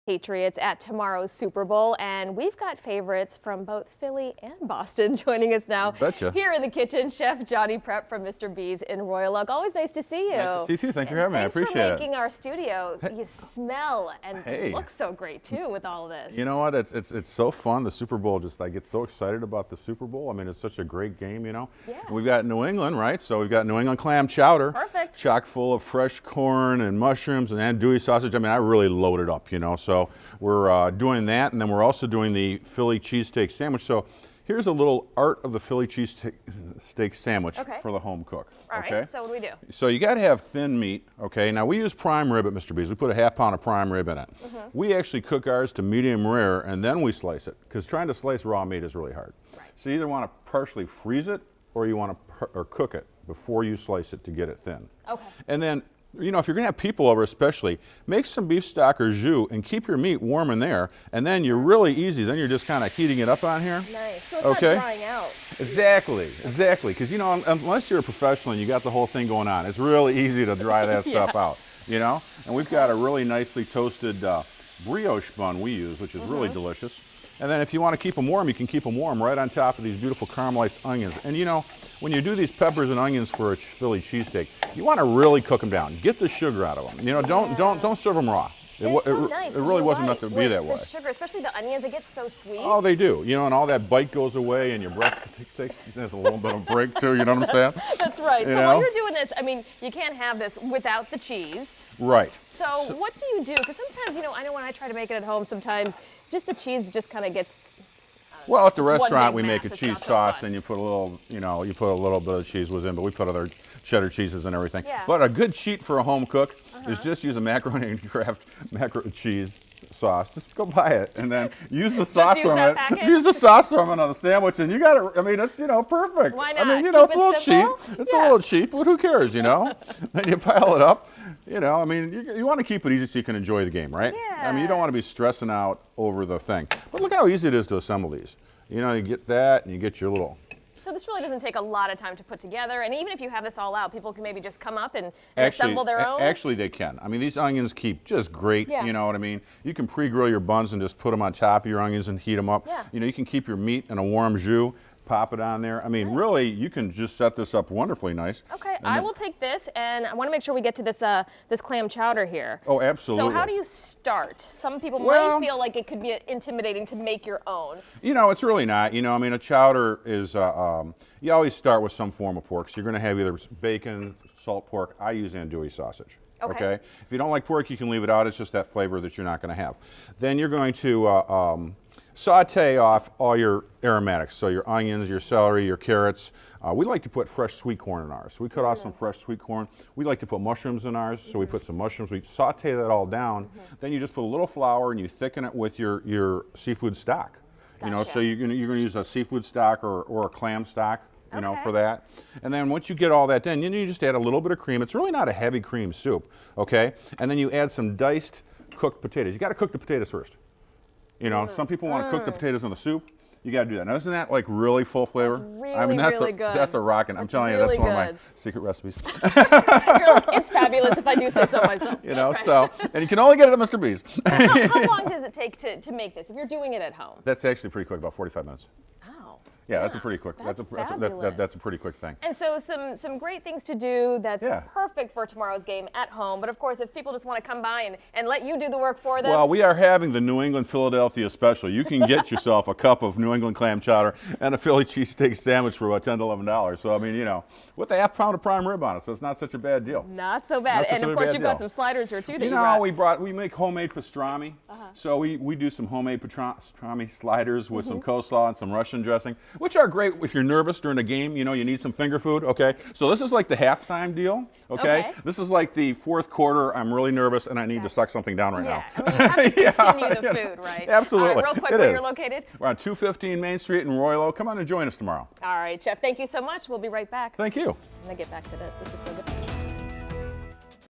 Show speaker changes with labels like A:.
A: Patriots at tomorrow's Super Bowl, and we've got favorites from both Philly and Boston joining us now.
B: Betcha.
A: Here in the kitchen, Chef Johnny Prep from Mr. B's in Royal Oak. Always nice to see you.
B: Nice to see you too. Thank you for having me. I appreciate it.
A: Thanks for making our studio. You smell and look so great too with all of this.
B: You know what? It's so fun. The Super Bowl, I get so excited about the Super Bowl. I mean, it's such a great game, you know.
A: Yeah.
B: We've got New England, right? So we've got New England Clam Chowder.
A: Perfect.
B: Chock full of fresh corn and mushrooms and andouille sausage. I mean, I really loaded up, you know. So we're doing that, and then we're also doing the Philly cheesesteak sandwich. So here's a little art of the Philly cheesesteak sandwich for the home cook.
A: All right, so what do we do?
B: So you got to have thin meat, okay? Now we use prime rib at Mr. B's. We put a ½ pound of prime rib in it. We actually cook ours to medium rare, and then we slice it, because trying to slice raw meat is really hard. Right. So you either want to partially freeze it, or you want to cook it before you slice it to get it thin. Okay. And then, you know, if you're going to have people over especially, make some beef stock or jus and keep your meat warm in there, and then you're really easy. Then you're just kind of heating it up on here.
A: Nice. So it's not drying out.
B: Exactly, because, you know, unless you're a professional and you got the whole thing going on, it's really easy to dry that stuff out, you know? And we've got a really nicely toasted brioche bun we use, which is really delicious. And then if you want to keep them warm, you can keep them warm right on top of these beautiful caramelized onions. And you know, when you do these peppers and onions for a Philly cheesesteak, you want to really cook them down. Get the sugar out of them. You know, don't serve them raw. It really wasn't meant to be that way.
A: The sugar, especially the onions, they get so sweet.
B: Oh, they do. You know, and all that bite goes away, and your breath takes there's a little bit of a break too. You know what I'm saying?
A: That's right. So while you're doing this, I mean, you can't have this without the cheese.
B: Right.
A: So what do you do? Because sometimes, you know, I know when I try to make it at home, sometimes just the cheese just kind of gets.
B: Well, at the restaurant we make a cheese sauce, and you put a little, you know, you put a little bit of cheese was in, but we put other cheddar cheeses and everything. Yeah. But a good cheat for a home cook is just use a macaroni and Kraft macaroni cheese sauce. Just go buy it and then use the sauce from it. Use the sauce from it on the sandwich, and you got it. I mean, it's, you know, perfect.
A: Why not?
B: I mean, you know, it's a little cheap. It's a little cheap, but who cares, you know? Then you pile it up. You know, I mean, you want to keep it easy so you can enjoy the game, right? Yeah. I mean, you don't want to be stressing out over the thing. But look how easy it is to assemble these. You know, you get that, and you get your little.
A: So this really doesn't take a lot of time to put together, and even if you have this all out, people can maybe just come up and assemble their own?
B: Actually, they can. I mean, these onions keep just great, you know what I mean? You can pre-grill your buns and just put them on top of your onions and heat them up. Yeah. You know, you can keep your meat in a warm jus, pop it on there. I mean, really, you can just set this up wonderfully nice.
A: Okay, I will take this, and I want to make sure we get to this this clam chowder here.
B: Oh, absolutely.
A: So how do you start? Some people might feel like it could be intimidating to make your own.
B: You know, it's really not. You know, I mean, a chowder is, you always start with some form of pork. So you're going to have either bacon, salt pork. I use andouille sausage. Okay. If you don't like pork, you can leave it out. It's just that flavor that you're not going to have. Then you're going to saute off all your aromatics, so your onions, your celery, your carrots. We like to put fresh sweet corn in ours. So we cut off some fresh sweet corn. We like to put mushrooms in ours, so we put some mushrooms. We saute that all down. Then you just put a little flour and you thicken it with your seafood stock. You know, so you're gonna use a seafood stock or a clam stock. You know, for that. And then once you get all that done, you just add a little bit of cream. It's really not a heavy cream soup, okay? And then you add some diced cooked potatoes. You got to cook the potatoes first. You know, some people want to cook the potatoes in the soup. You got to do that. Now, isn't that like really full flavor?
A: That's really, I mean, really good.
B: That's a rockin'. I'm telling you, that's one of my secret recipes.
A: It's fabulous if I do say so myself.
B: You know, so, and you can only get it at Mr. B's.
A: How long does it take to make this if you're doing it at home?
B: That's actually pretty quick, about 45 minutes.
A: Oh.
B: Yeah, that's a pretty quick. That's a pretty quick thing.
A: And so some great things to do that's perfect for tomorrow's game at home. But of course, if people just want to come by and let you do the work for them.
B: Well, we are having the New England Philadelphia special. You can get yourself a cup of New England clam chowder and a Philly cheesesteak sandwich for about $10 to $11. So I mean, you know, with a ½ pound of prime rib on it, so it's not such a bad deal.
A: Not so bad. And of course, you've got some sliders here too. That you know,
B: we make homemade pastrami. So we do some homemade pastrami sliders with some coleslaw and some Russian dressing, which are great if you're nervous during a game. You know, you need some finger food. Okay, so this is like the halftime deal. Okay, this is like the fourth quarter. I'm really nervous and I need to suck something down right now.
A: I mean, you have to continue the food, right?
B: Absolutely.
A: Real quick, where you're located?
B: We're on 215 Main Street in Royal Oak. Come on and join us tomorrow.
A: All right, Chef. Thank you so much. We'll be right back.
B: Thank you.
A: I'm gonna get back to this. This is so good.